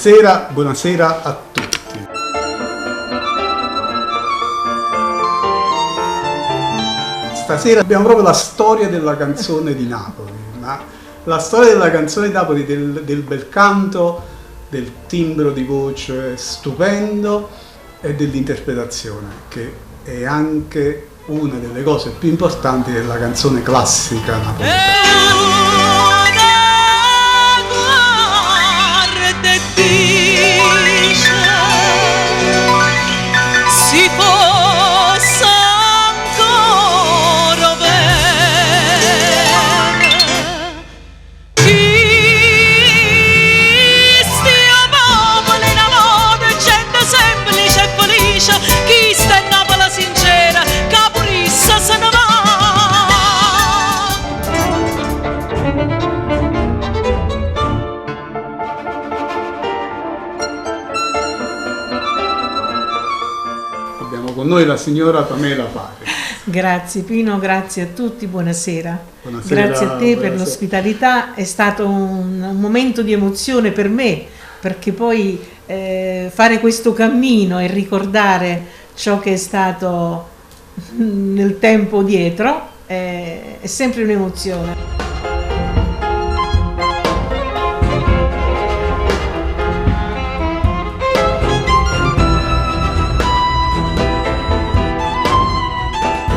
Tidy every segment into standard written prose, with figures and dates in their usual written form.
Buonasera a tutti. Stasera abbiamo proprio la storia della canzone di Napoli, ma la storia della canzone di Napoli, del bel canto, del timbro di voce stupendo e dell'interpretazione, che è anche una delle cose più importanti della canzone classica napoletana. Con noi la signora Pamela Pari. Grazie Pino, grazie a tutti, buonasera. Buonasera. Grazie a te per l'ospitalità, è stato un momento di emozione per me, perché poi fare questo cammino e ricordare ciò che è stato nel tempo dietro è sempre un'emozione.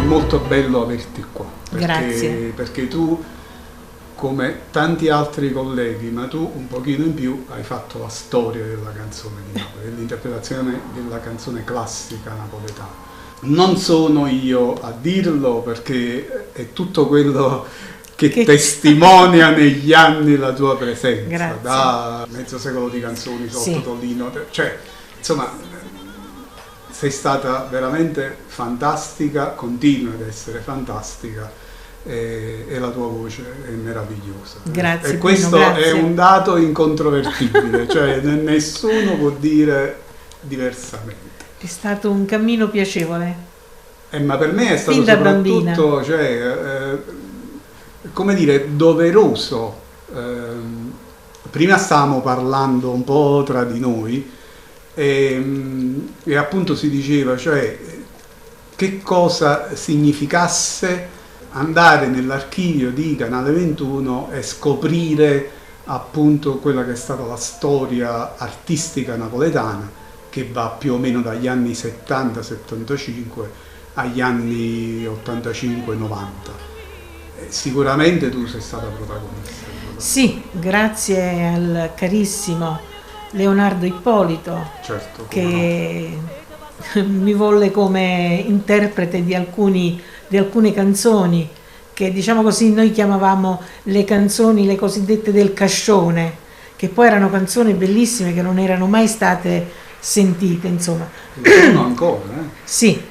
Molto bello averti qua, Grazie. Perché tu, come tanti altri colleghi, ma tu un pochino in più, hai fatto la storia della canzone di Napoli, dell'interpretazione della canzone classica napoletana. Non sono io a dirlo, perché è tutto quello che testimonia negli anni la tua presenza. Grazie. Da mezzo secolo di canzoni sotto Sì. Tollino, cioè insomma sei stata veramente fantastica, continua ad essere fantastica e la tua voce è meravigliosa. Grazie. E questo Pino, grazie. è un dato incontrovertibile, cioè nessuno può dire diversamente. È stato un cammino piacevole. Ma per me è stato Fin da bambina. soprattutto, come dire, doveroso. Prima stavamo parlando un po' tra di noi, e appunto si diceva, cioè, che cosa significasse andare nell'archivio di Canale 21 e scoprire appunto quella che è stata la storia artistica napoletana, che va più o meno dagli anni 70-75 agli anni 85-90. Sicuramente tu sei stata protagonista. Sì, grazie al carissimo Leonardo Ippolito, Certo, che mi volle come interprete di alcune canzoni che, diciamo così, noi chiamavamo le canzoni, le cosiddette del cascione, che poi erano canzoni bellissime che non erano mai state sentite, insomma. sono ancora, Sì,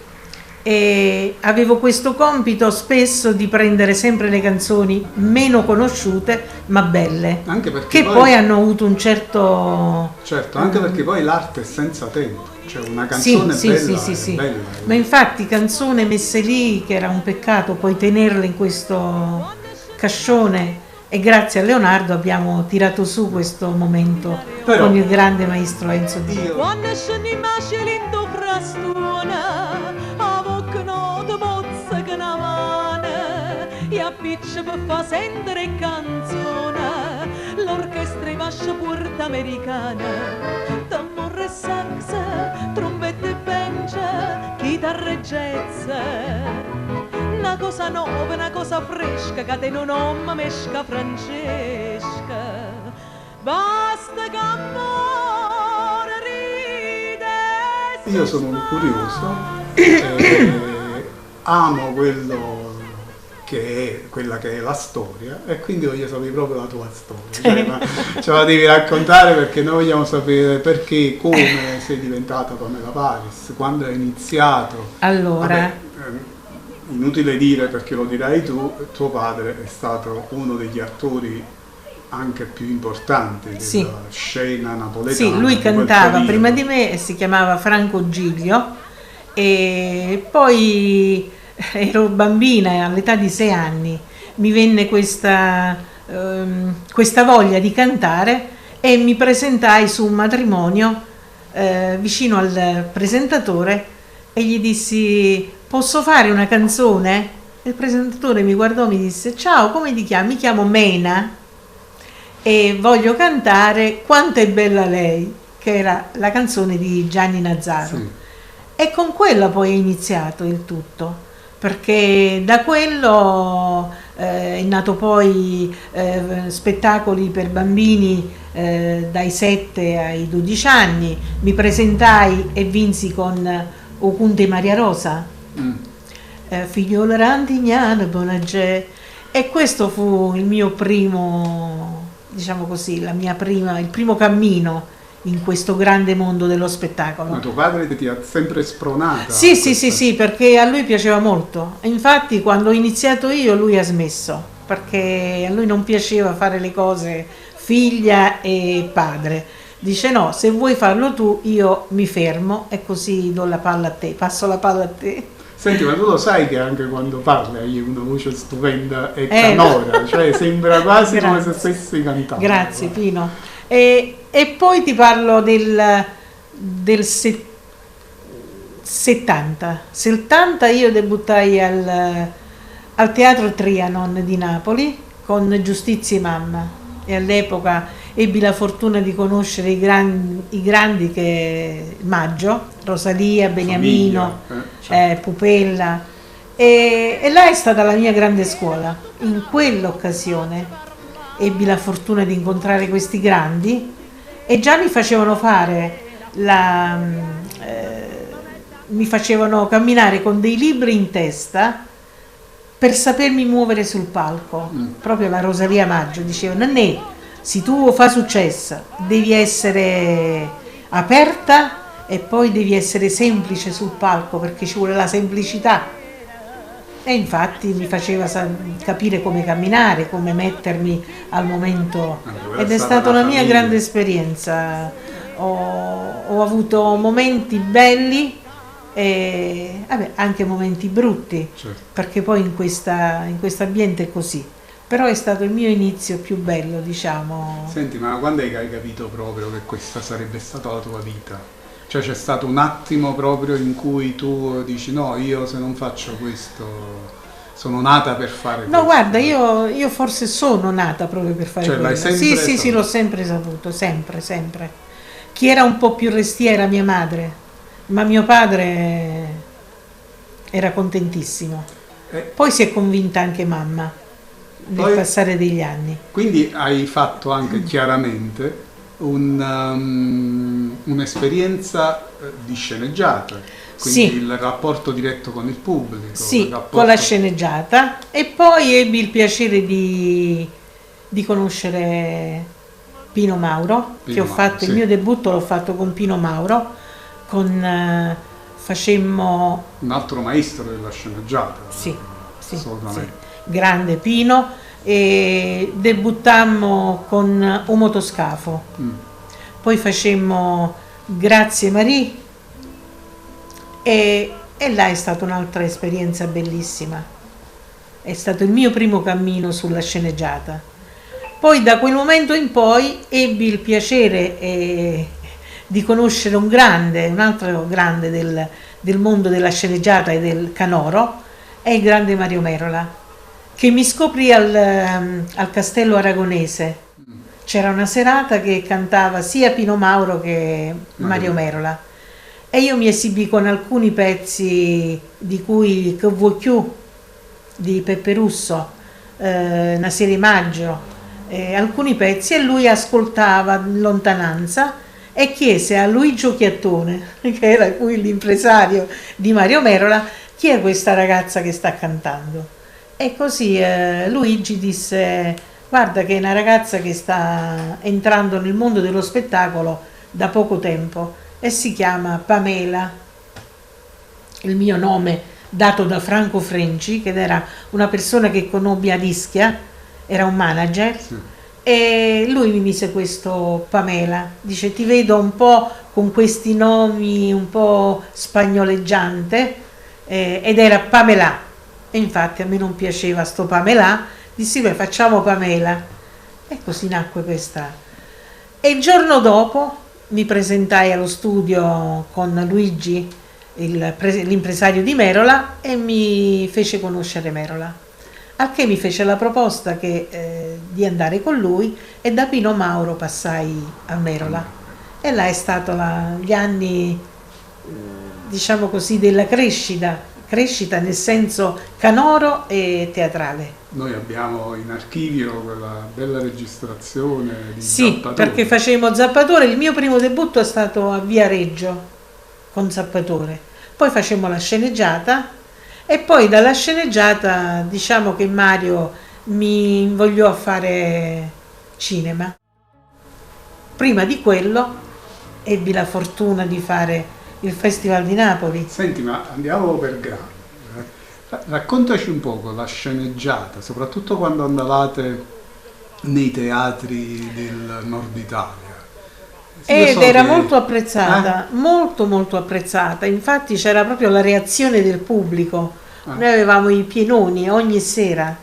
e avevo questo compito spesso di prendere sempre le canzoni meno conosciute ma belle, Anche perché che poi hanno avuto un certo... Certo, anche perché poi l'arte è senza tempo, cioè una canzone Sì, bella sì, è sì. bella. Ma infatti canzone messe lì, che era un peccato poi tenerle in questo cascione, e grazie a Leonardo abbiamo tirato su questo momento. Però, con il grande maestro Enzo Dio. Quando scende in mascia l'into frastone, a bocca notte pozza che una mano, e appiccia per fa sentire canzone, l'orchestra e vascia porta americana, tamburo e sax, trombette e bench, chitarra e jazz. Una cosa nuova, una cosa fresca, che te non nome mesca Francesca. Basta che amore ride. io sono un curioso, amo quello che è quella che è la storia, e quindi voglio sapere proprio la tua storia, cioè, ma ce la devi raccontare, perché noi vogliamo sapere perché, come sei diventata Pamela Paris, quando hai iniziato. Allora, Vabbè, inutile dire, perché lo dirai tu, tuo padre è stato uno degli attori anche più importanti della Sì. scena napoletana. sì, lui di quel cantava periodo. prima di me e si chiamava Franco Giglio, e poi ero bambina, all'età di 6 anni, mi venne questa voglia di cantare, e mi presentai su un matrimonio vicino al presentatore e gli dissi: posso fare una canzone? E il presentatore mi guardò e mi disse: ciao, come ti chiami? Mi chiamo Mena e voglio cantare Quanto è bella lei, che era la canzone di Gianni Nazzaro. Sì. E con quella poi è iniziato il tutto, perché da quello è nato poi spettacoli per bambini dai 7 ai 12 anni. Mi presentai e vinsi con Ocunte Maria Rosa, Figliola Rantignana Bonagè, e questo fu il mio primo, diciamo così, il primo cammino in questo grande mondo dello spettacolo. Ma tuo padre ti ha sempre spronata? Sì, perché a lui piaceva molto. Infatti quando ho iniziato io lui ha smesso, perché a lui non piaceva fare le cose figlia e padre. Dice: no, se vuoi farlo tu io mi fermo e così do la palla a te, passo la palla a te. Senti, ma tu lo sai che anche quando parli hai una voce stupenda e canora, cioè sembra quasi come se stessi cantando. Grazie Pino. E poi ti parlo del 70. 70 io debuttai al Teatro Trianon di Napoli con Giustizie Mamma, e all'epoca ebbi la fortuna di conoscere i grandi che Maggio, Rosalia, Beniamino, certo. Pupella, e là è stata la mia grande scuola. In quell'occasione ebbi la fortuna di incontrare questi grandi e già mi facevano fare mi facevano camminare con dei libri in testa per sapermi muovere sul palco. Proprio la Rosalia Maggio diceva: Nannè, se tu fai successo devi essere aperta e poi devi essere semplice sul palco, perché ci vuole la semplicità. E infatti mi faceva capire come camminare, come mettermi al momento, ed è stata una mia grande esperienza. Ho avuto momenti belli e anche momenti brutti, Certo. perché poi in questo ambiente è così. Però è stato il mio inizio più bello, diciamo. Senti, ma quando è che hai capito proprio che questa sarebbe stata la tua vita? Cioè c'è stato un attimo proprio in cui tu dici: no, io se non faccio questo sono nata per fare questo. No, guarda, io forse sono nata proprio per fare Cioè, l'hai quello. sempre Sì, saputo? l'ho sempre saputo, sempre. Chi era un po' più restia era mia madre, ma mio padre era contentissimo. Poi si è convinta anche mamma nel Poi- passare degli anni. Quindi hai fatto anche chiaramente un'esperienza di sceneggiata, quindi Sì. il rapporto diretto con il pubblico. Sì, il rapporto- con la sceneggiata, e poi ebbi il piacere di conoscere Pino Mauro, Pino che ho Mauro, fatto, sì. il mio debutto l'ho fatto con Pino Mauro, facemmo, Un altro maestro della sceneggiata. sì, Assolutamente. grande Pino, e debuttammo con Un motoscafo, poi facemmo Grazie Marie, e là è stata un'altra esperienza bellissima. È stato il mio primo cammino sulla sceneggiata. Poi da quel momento in poi ebbi il piacere di conoscere un altro grande del mondo della sceneggiata e del canoro, è il grande Mario Merola, che mi scoprì al Castello Aragonese. C'era una serata che cantava sia Pino Mauro che Mario Merola, e io mi esibì con alcuni pezzi, di cui Che vuoi più di Peppe Russo, Una serie Maggio, alcuni pezzi, e lui ascoltava in lontananza e chiese a Luigi Chiattone, che era qui l'impresario di Mario Merola: chi è questa ragazza che sta cantando? E così Luigi disse: guarda che è una ragazza che sta entrando nel mondo dello spettacolo da poco tempo e si chiama Pamela, il mio nome dato da Franco Frenci, che era una persona che conobbi ad Ischia, era un manager. Sì. E lui mi mise questo Pamela, dice: ti vedo un po' con questi nomi un po' spagnoleggiante, ed era Pamela, e infatti a me non piaceva sto Pamela, dissi: beh, facciamo Pamela, e così nacque questa. E il giorno dopo mi presentai allo studio con Luigi, l'impresario di Merola, e mi fece conoscere Merola. Al che mi fece la proposta di andare con lui, e da Pino Mauro passai a Merola. E là è stato gli anni, diciamo così, della crescita nel senso canoro e teatrale. Noi abbiamo in archivio quella bella registrazione di Sì, Zappatore. perché facevamo Zappatore. Il mio primo debutto è stato a Via Reggio con Zappatore, poi facemmo la sceneggiata, e poi dalla sceneggiata diciamo che Mario mi invogliò a fare cinema. Prima di quello ebbi la fortuna di fare il Festival di Napoli. Senti, ma andiamo per gradi. Raccontaci un poco la sceneggiata, soprattutto quando andavate nei teatri del Nord Italia. Ed era molto apprezzata, molto apprezzata. Infatti c'era proprio la reazione del pubblico. Noi avevamo i pienoni ogni sera,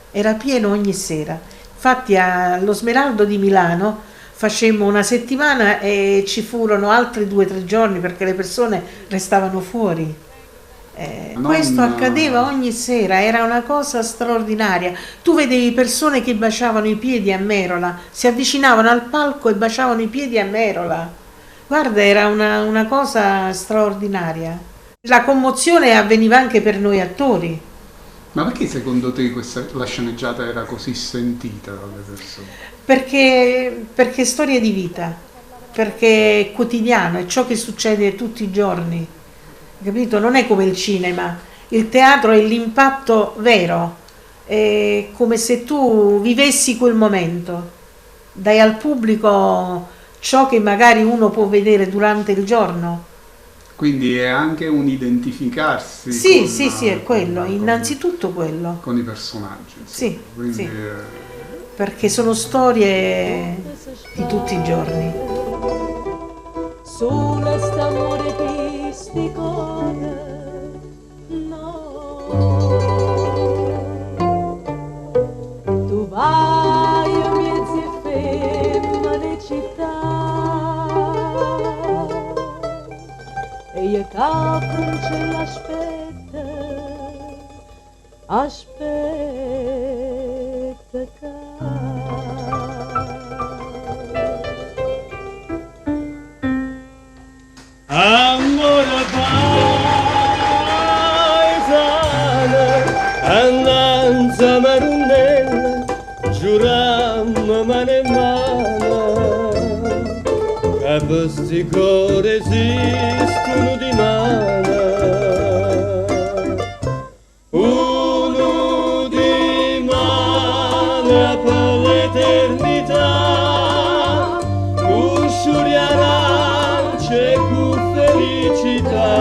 era pieno ogni sera. Infatti allo Smeraldo di Milano facemmo una settimana e ci furono altri 2 o 3 giorni perché le persone restavano fuori. Questo accadeva ogni sera, era una cosa straordinaria. Tu vedevi persone che baciavano i piedi a Merola, si avvicinavano al palco e baciavano i piedi a Merola. Guarda, era una cosa straordinaria. La commozione avveniva anche per noi attori. Ma perché secondo te la sceneggiata era così sentita dalle persone? Perché è storia di vita, perché è quotidiano, è ciò che succede tutti i giorni. Capito? Non è come il cinema, il teatro è l'impatto vero, è come se tu vivessi quel momento, dai al pubblico ciò che magari uno può vedere durante il giorno. Quindi è anche un identificarsi. Sì, è quello, innanzitutto quello. Con i personaggi. Sì, quindi, sì. Perché sono storie di tutti i giorni. Sulla st'amore pisticone, no. Tu vai a mezze femmine città, e io capro ce l'aspetta, aspetta che. Amore paesano, annanza marunella, giurammo mano in mano, che questi cuori esistono di mano. Uno di mano per l'eternità, uscirà c'è felicità,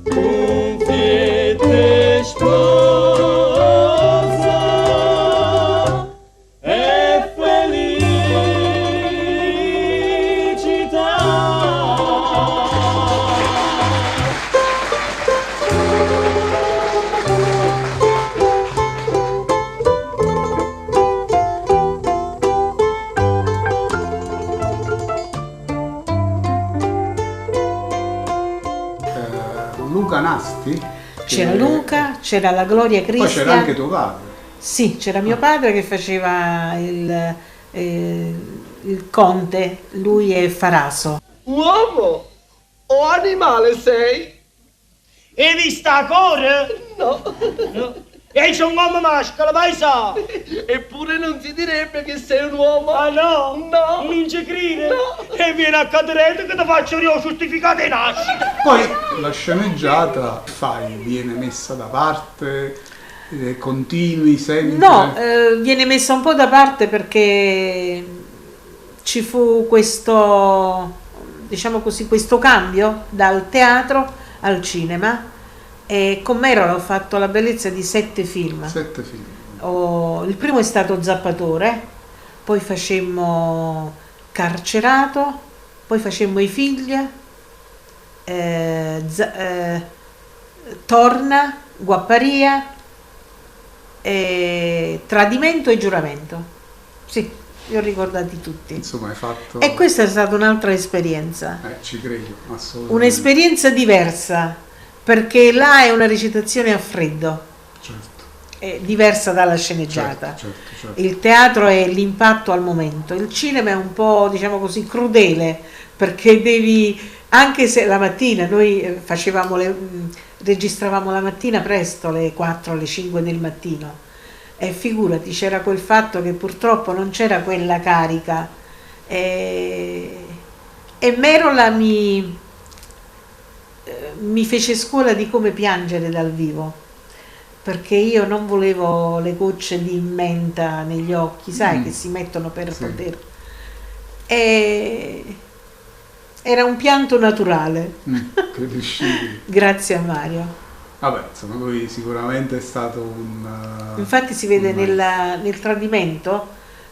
un fiete sposa e felicità. Luca Nasti? C'era Luca, c'era la Gloria Cristian. Poi c'era anche tuo padre. Sì, c'era mio padre che faceva il conte, lui è Faraso. Uomo o animale sei? Hai visto la core? No. E c'è un uomo maschio, vai sa! Eppure non si direbbe che sei un uomo. Ah no? No. Non ci crede? No. E vieni a cadere che ti faccio io giustificate in nascita! Poi la sceneggiata viene messa da parte, continui sempre. No, viene messa un po' da parte perché ci fu questo, diciamo così, questo cambio dal teatro al cinema, e con Merola ho fatto la bellezza di 7 film. 7 film. Il primo è stato Zappatore, poi facemmo Carcerato, poi facemmo I figli, Torna, Guapparia, Tradimento e Giuramento. Sì. li ho ricordati tutti. Insomma, hai fatto... E questa è stata un'altra esperienza, Ci credo, assolutamente. un'esperienza diversa, perché là è una recitazione a freddo, Certo, è diversa dalla sceneggiata. certo. Il teatro è l'impatto al momento, il cinema è un po', diciamo così, crudele, perché devi, anche se la mattina noi registravamo la mattina presto, alle 4, alle 5 del mattino, e figurati, c'era quel fatto che purtroppo non c'era quella carica, e Merola mi fece scuola di come piangere dal vivo, perché io non volevo le gocce di menta negli occhi, sai, che si mettono per poter... Era un pianto naturale. Che riuscivi. Grazie a Mario. Vabbè, insomma, lui sicuramente è stato un... Infatti si vede un nel tradimento,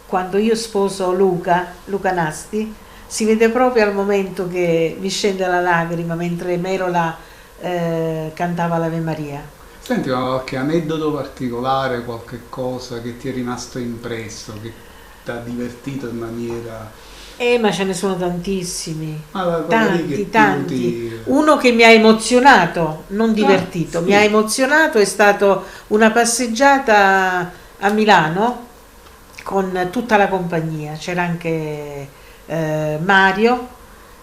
quando io sposo Luca Nasti, si vede proprio al momento che mi scende la lacrima mentre Merola cantava l'Ave Maria. Senti, ma qualche aneddoto particolare, qualche cosa che ti è rimasto impresso, che ti ha divertito in maniera... Ma ce ne sono tantissimi, Tanti. tanti. Uno che mi ha emozionato, non divertito, mi ha emozionato, è stato una passeggiata a Milano con tutta la compagnia, c'era anche Mario,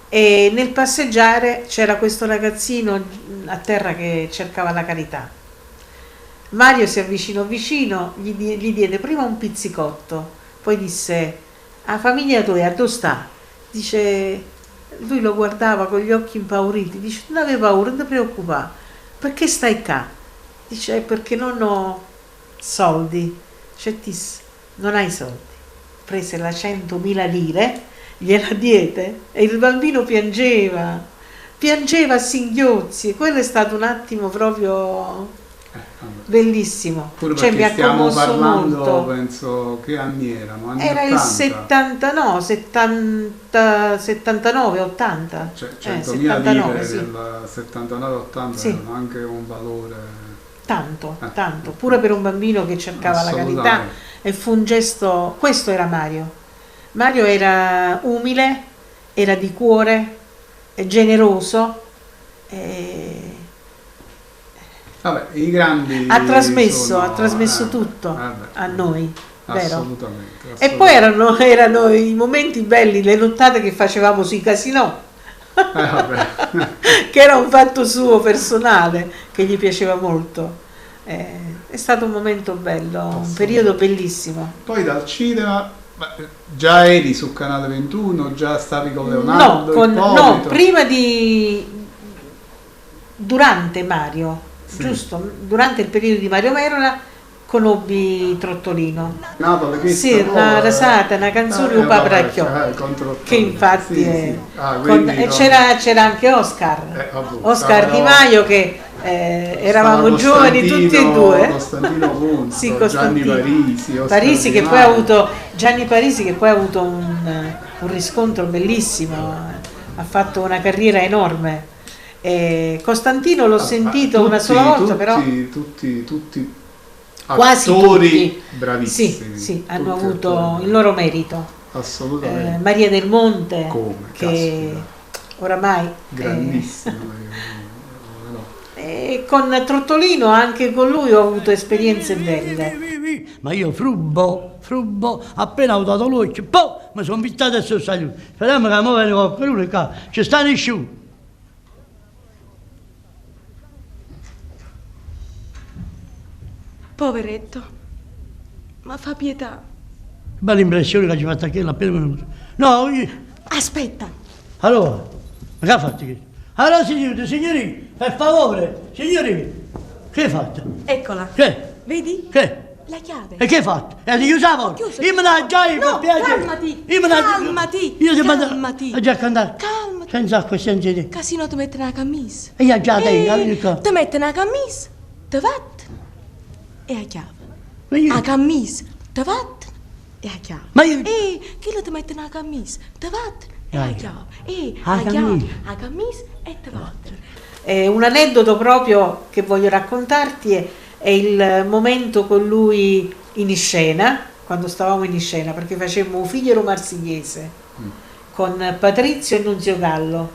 e nel passeggiare c'era questo ragazzino a terra che cercava la carità. Mario si avvicinò vicino, gli diede prima un pizzicotto, poi disse: "A famiglia tua, dove sta?" Dice, lui lo guardava con gli occhi impauriti, dice: "Non avevi paura, non ti preoccupare, perché stai qua?" Dice: "Perché non ho soldi." Dice: "Non hai soldi." Prese la 100.000 lire, gliela diede e il bambino piangeva a singhiozzi, e quello è stato un attimo proprio bellissimo. Pure Cioè, mi perché ha stiamo commosso parlando, molto. penso, che anni erano? Anni Era 80? il 70, no, 70, 79, 80. Cioè 100.000 79, lire sì. nel 79-80 Sì. erano anche un valore... Tanto, pure per un bambino che cercava la carità, e fu un gesto. Questo era Mario. Mario era umile, era di cuore, generoso, Vabbè, i grandi ha trasmesso sono... tutto a noi, vero? Assolutamente. E poi erano i momenti belli, le nottate che facevamo sui casinò, Vabbè. che era un fatto suo personale, che gli piaceva molto. È stato un momento bello, un periodo bellissimo. Poi dal cinema, già eri su Canale 21, già stavi con Leonardo? No, prima durante Mario, giusto? Durante il periodo di Mario Merola conobbi Trottolino. Napoli, che Sì, una rasata, una canzone un papracchio, che infatti è... e c'era anche Oscar, Oscar Di Maio, che eravamo giovani tutti e due. Costantino Punto, sì, Gianni Parisi, che poi ha avuto Gianni Parisi, che poi ha avuto un riscontro bellissimo, ha fatto una carriera enorme. Costantino l'ho sentito una sola volta, però tutti quasi attori tutti bravissimi, sì, hanno avuto il loro merito. Assolutamente. Maria del Monte, che caspita, oramai grandissimo. e con Trottolino, anche con lui ho avuto esperienze belle. Ma io frubbo, appena ho dato l'occhio, mi sono vistato sul saluto. Speriamo che ora viene qualcuno qua, ci sta nessuno. Poveretto, ma fa pietà. Bella impressione che ci ha fatto aquella appena venuto. No, io... Aspetta. Allora, ma che ha fatto questo? Allora signorina, per favore, signorina, che hai fatto? Eccola. Che? Vedi? Che? La chiave. E che hai fatto? E ti chiusavo? Ho chiuso. Io me la giai, No, per piacere. calmati, Io me la... calmati, Io ti mando... calmati. A già cantare. Calmati. Senza acqua e senza te. Casino ti mette una camisa. E io già te, Ti mette una camisa, ti vattene e la chiave. Ma io... La camisa, ti vattene e la chiave. Ma io... Chi ti mette una camisa, ti vattene e la chiave. La camisa. La camisa e ti vattene. Un aneddoto proprio che voglio raccontarti è il momento con lui in scena, quando stavamo in scena, perché facemmo Figliero Marsigliese con Patrizio e Nunzio Gallo,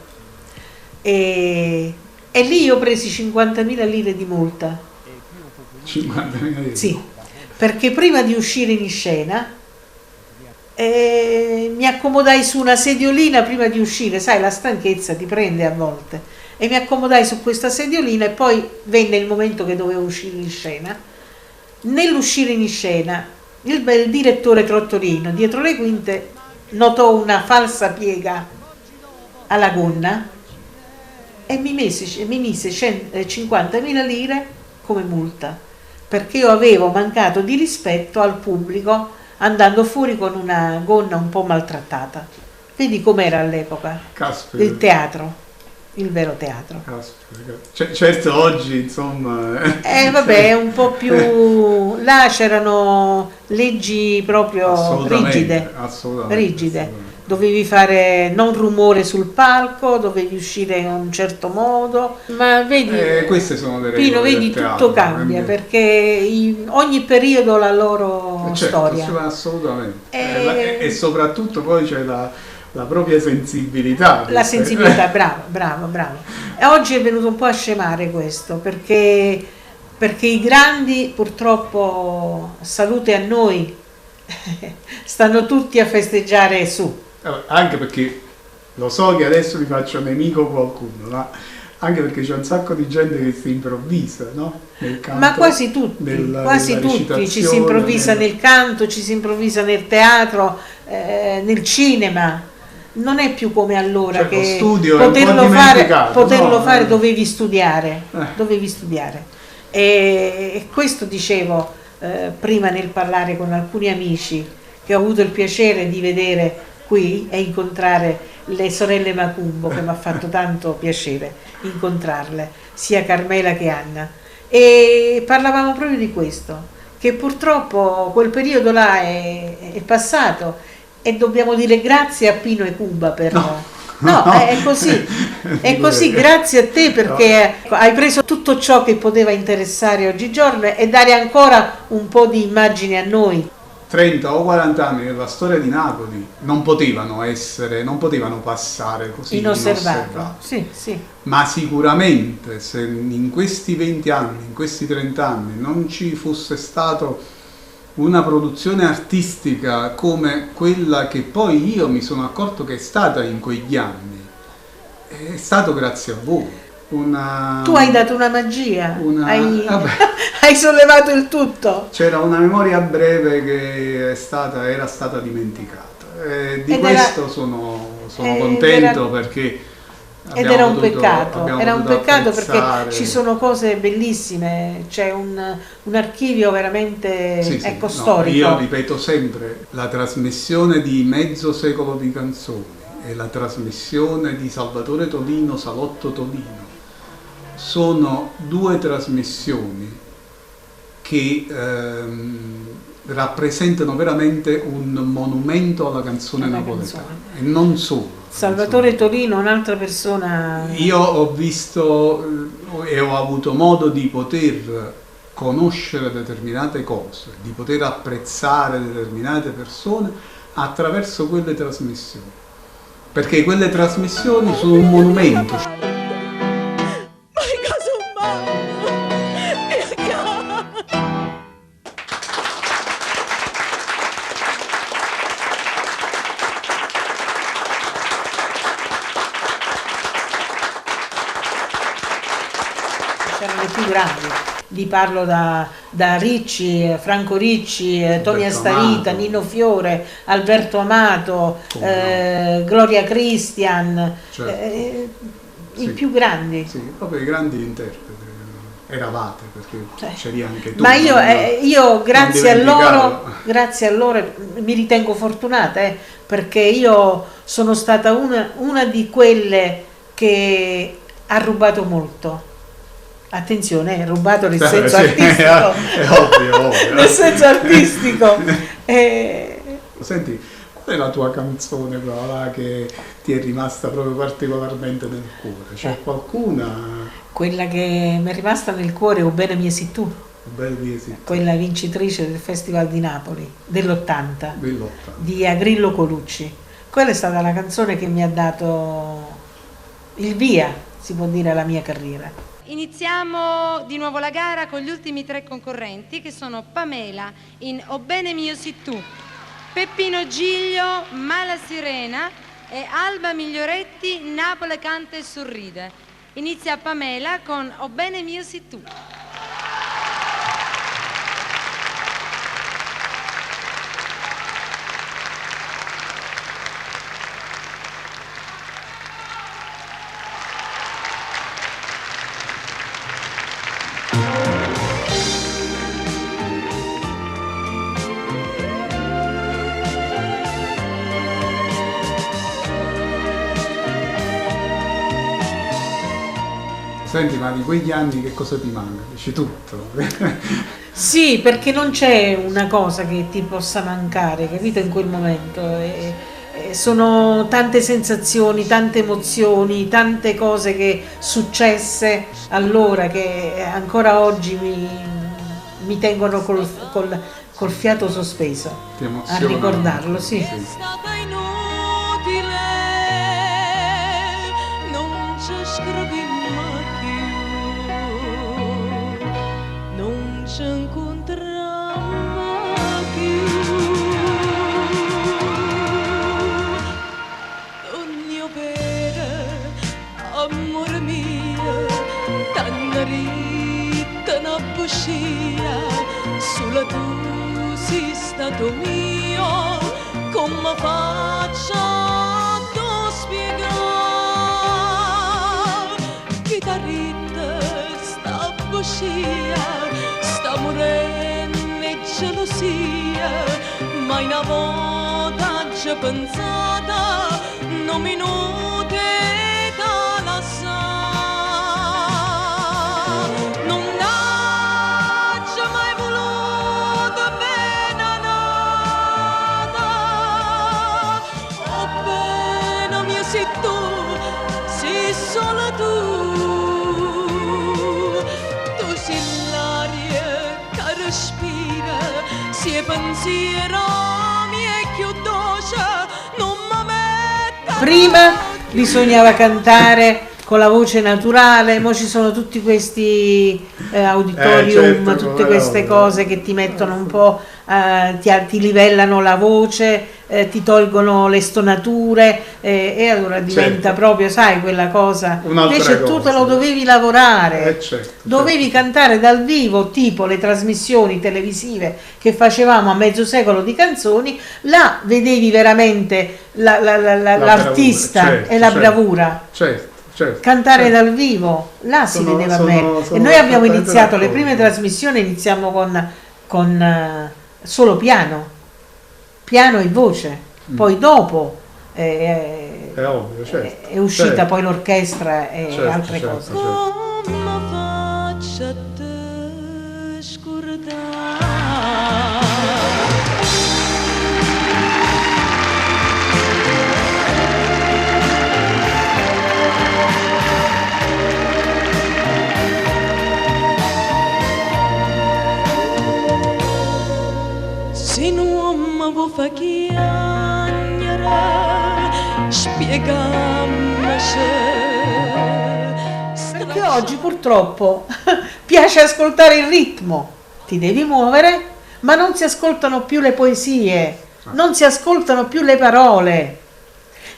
e lì io ho presi 50.000 lire di multa. 50.000 lire? Sì, perché prima di uscire in scena mi accomodai su una sediolina prima di uscire, sai, la stanchezza ti prende a volte, e mi accomodai su questa sediolina e poi venne il momento che dovevo uscire in scena. Nell'uscire in scena il direttore Trottolino dietro le quinte notò una falsa piega alla gonna e mi mise 50.000 lire come multa, perché io avevo mancato di rispetto al pubblico andando fuori con una gonna un po' maltrattata. Vedi com'era all'epoca. Caspita. Il teatro, il vero teatro. Caspita. Certo, oggi insomma... Vabbè, un po' più... Là c'erano leggi proprio rigide. Assolutamente. Dovevi fare non rumore sul palco, dovevi uscire in un certo modo, ma vedi, queste sono le regole Pino, vedi, del teatro, tutto cambia, perché ogni periodo ha la loro storia. Assolutamente. E soprattutto poi c'è la propria sensibilità. La sensibilità, bravo. E oggi è venuto un po' a scemare questo, perché i grandi, purtroppo, salute a noi, stanno tutti a festeggiare su. Anche perché lo so che adesso mi faccio nemico qualcuno, ma anche perché c'è un sacco di gente che si improvvisa, no? Nel canto, ma quasi tutti ci si improvvisa nel canto, ci si improvvisa nel teatro, nel cinema. Non è più come allora, cioè, che poterlo fare dovevi studiare. E questo dicevo prima nel parlare con alcuni amici che ho avuto il piacere di vedere qui e incontrare le sorelle Macumbo, che mi ha fatto tanto piacere incontrarle, sia Carmela che Anna, e parlavamo proprio di questo, che purtroppo quel periodo là è passato e dobbiamo dire grazie a Pino e Cuba per... No, è così, grazie a te, perché hai preso tutto ciò che poteva interessare oggigiorno e dare ancora un po' di immagine a noi. 30 o 40 anni della storia di Napoli non potevano passare così inosservati. Sì. Ma sicuramente se in questi 20 anni, in questi 30 anni non ci fosse stato una produzione artistica come quella che poi io mi sono accorto che è stata in quegli anni, è stato grazie a voi. Tu hai dato una magia, hai sollevato il tutto. C'era una memoria breve che era stata dimenticata. Questo sono contento, perché era un peccato perché ci sono cose bellissime, c'è un archivio veramente storico. Io ripeto sempre, la trasmissione di mezzo secolo di canzoni e la trasmissione di Salvatore Tolino, Salotto Tolino, sono due trasmissioni che rappresentano veramente un monumento alla canzone napoletana. E non solo. Salvatore Tolino, un'altra persona. Io ho visto e ho avuto modo di poter conoscere determinate cose, di poter apprezzare determinate persone attraverso quelle trasmissioni. Perché quelle trasmissioni sono un monumento. C'erano i più grandi, vi parlo da Ricci, Franco Ricci, Tony Astarita, Nino Fiore, Alberto Amato, Gloria Christian, i più grandi. Sì, proprio i grandi interpreti. Eravate, perché c'eri anche tu. Ma io grazie a loro mi ritengo fortunata, perché io sono stata una di quelle che ha rubato molto. Attenzione, rubato nel senso artistico. È ovvio. Nel senso artistico. Senti, qual è la tua canzone là, che ti è rimasta proprio particolarmente nel cuore? C'è qualcuna? Quella che mi è rimasta nel cuore, O bene mi esi tu. Belli sì. quella vincitrice del Festival di Napoli dell'80, Bellotta. di Agrillo Colucci. Quella è stata la canzone che mi ha dato il via, si può dire, alla mia carriera. Iniziamo di nuovo la gara con gli ultimi 3 concorrenti, che sono Pamela in O bene mio si tu, Peppino Giglio Mala Sirena e Alba Miglioretti Napoli canta e sorride. Inizia Pamela con O bene mio si tu. Senti, ma di quegli anni che cosa ti manca? Dici tutto. Sì, perché non c'è una cosa che ti possa mancare, capito, in quel momento. Sono tante sensazioni, tante emozioni, tante cose che successe allora che ancora oggi mi tengono col fiato sospeso Ti a emoziona. ricordarlo, sì. È stata inutile, non ci scrivimmo più, non ci incontrammo più. Ogni vera, amore mio, t'hanno ritta una bugia, solo tu sei stato mio, come faccio a spiegare? Chitarrita, sta bugia, sta morendo e gelosia, mai una volta ci ho pensata, non minuti da lasciare. Non c'è mai voluto bene a nada. Oh bene mio sei tu, sei solo tu. Tu sei l'aria che respira, sei pensiero mio più dolce, non mi metta. Prima bisognava cantare con la voce naturale, mo ci sono tutti questi auditorium, certo, tutte queste cose che ti mettono un po', ti livellano la voce, ti tolgono le stonature e allora diventa Certo. proprio, sai, quella cosa. Un'altra Invece tu te cosa. lo dovevi lavorare, Certo, dovevi certo. cantare dal vivo, tipo le trasmissioni televisive che facevamo a mezzo secolo di canzoni, là vedevi veramente l'artista bravura, certo, e la certo. bravura. Certo, certo. Cantare certo. dal vivo, là si Sono- vedeva sono- bene. sono E noi abbiamo perfettamente iniziato le d'accordo. prime trasmissioni, iniziamo con solo piano e voce, poi dopo È ovvio, certo. è uscita Certo. poi l'orchestra e Certo, altre certo, cose. certo. Come faccio a te scordare? Se non mi vuoi far chiagnare, spiegami se Perché oggi purtroppo piace ascoltare il ritmo, ti devi muovere, ma non si ascoltano più le poesie, non si ascoltano più le parole.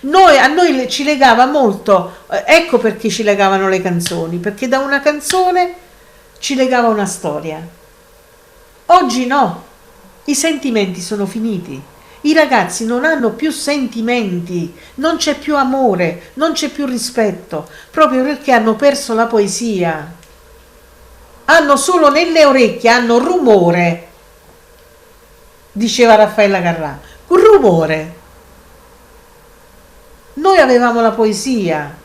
A noi ci legava molto, ecco perché ci legavano le canzoni, perché da una canzone ci legava una storia. Oggi no, i sentimenti sono finiti. I ragazzi non hanno più sentimenti, non c'è più amore, non c'è più rispetto, proprio perché hanno perso la poesia. Hanno solo nelle orecchie, hanno rumore, diceva Raffaella Carrà, un rumore. Noi avevamo la poesia,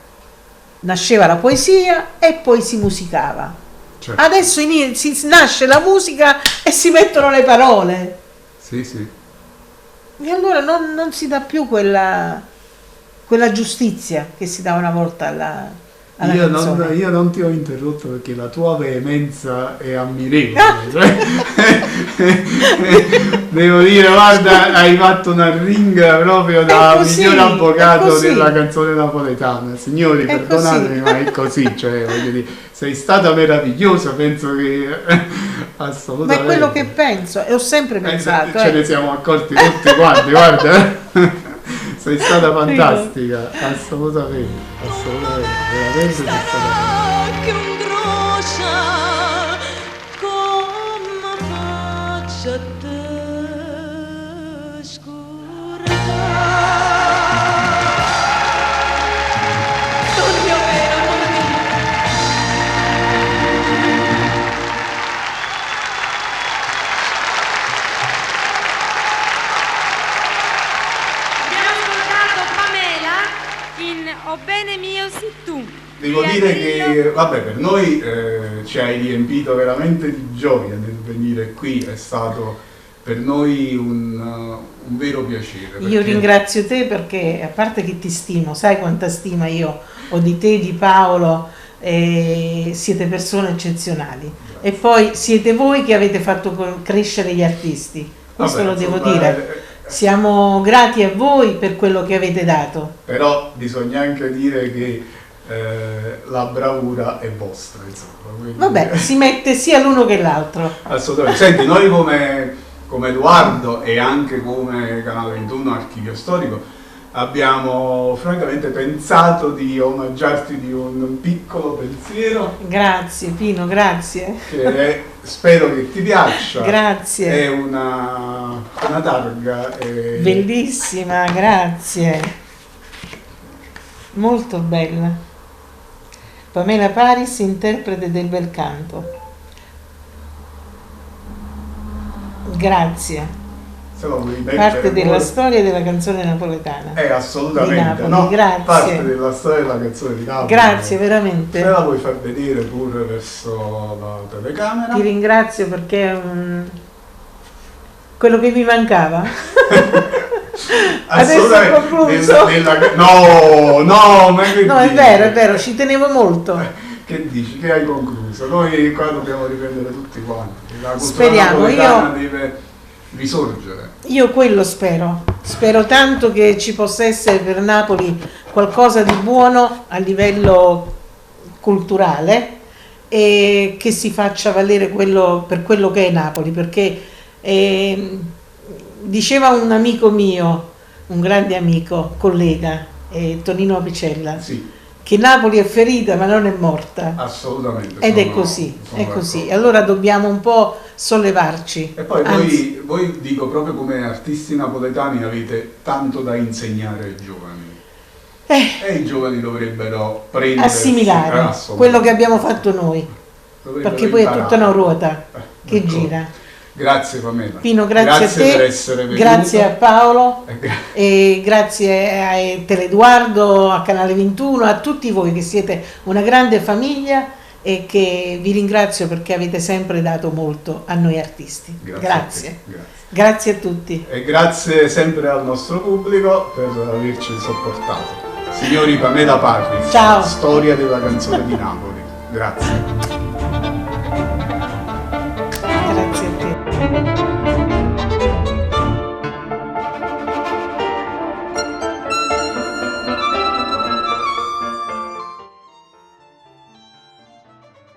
nasceva la poesia e poi si musicava. Certo. Adesso nasce la musica e si mettono le parole. Sì, sì. E allora non si dà più quella giustizia che si dà una volta alla Io canzone. non ti ho interrotto perché la tua veemenza è ammirevole. Cioè, devo dire, guarda, hai fatto una ringa proprio da È così, miglior avvocato è così. della canzone napoletana. Signori, È perdonatemi, così. ma è così. Cioè, voglio dire, sei stata meravigliosa, penso che Ma assolutamente. è quello che penso e ho sempre pensato. Ce ne siamo accorti tutti quanti, guarda. Sei stata fantastica, assolutamente, veramente sei stata che un drocia come faccia te scordare. Torni a me, amore mio. Abbiamo ascoltato Pamela in O bene mio si tu. Devo di dire Arillo. che, vabbè, per noi ci hai riempito veramente di gioia nel venire qui, è stato per noi un vero piacere. Io perché- ringrazio te perché, a parte che ti stimo, sai quanta stima io ho di te, di Paolo, siete persone eccezionali. E poi siete voi che avete fatto crescere gli artisti, questo Vabbè, lo devo insomma, dire. Siamo grati a voi per quello che avete dato. Però bisogna anche dire che la bravura è vostra, insomma. quindi- Vabbè, si mette sia l'uno che l'altro. Assolutamente. Senti, noi come Edoardo e anche come Canale 21 Archivio Storico abbiamo francamente pensato di omaggiarti di un piccolo pensiero Grazie Pino, grazie. spero che ti piaccia. Grazie. È una targa. Bellissima, grazie. Molto bella. Pamela Paris, interprete del bel canto. Grazie. Se lo vuoi mettere Parte della poi. storia della canzone napoletana. Assolutamente, di Napoli, no? grazie. Parte della storia della canzone di Napoli. Grazie, Se veramente. la vuoi far vedere pure verso la telecamera. Ti ringrazio perché è quello che mi mancava. Adesso ho concluso. No, ma che No, è dici? vero, ci tenevo molto. Che dici? Che hai concluso? Noi qua dobbiamo riprendere tutti quanti. La cultura Speriamo, napoletana deve risorgere. Io quello spero. Spero tanto che ci possa essere per Napoli qualcosa di buono a livello culturale e che si faccia valere per quello che è Napoli, perché diceva un amico mio, un grande amico, collega, Tonino Apicella, Sì, che Napoli è ferita ma non è morta. assolutamente. Ed è sono- così, sono è così. d'accordo. Allora dobbiamo un po' sollevarci. E poi Anzi, voi dico proprio come artisti napoletani avete tanto da insegnare ai giovani. E i giovani dovrebbero prendere assimilare quello che abbiamo fatto noi, perché poi è tutta una ruota che gira. Grazie Pamela. Pino, grazie a te, per essere venuta. grazie a Paolo E gra- e grazie a Teleeduardo, a Canale 21, a tutti voi che siete una grande famiglia e che vi ringrazio perché avete sempre dato molto a noi artisti. a te, Grazie. grazie. Grazie a tutti. E grazie sempre al nostro pubblico per averci sopportato. Signori, Pamela Parri, Ciao. storia della canzone di Napoli. Grazie.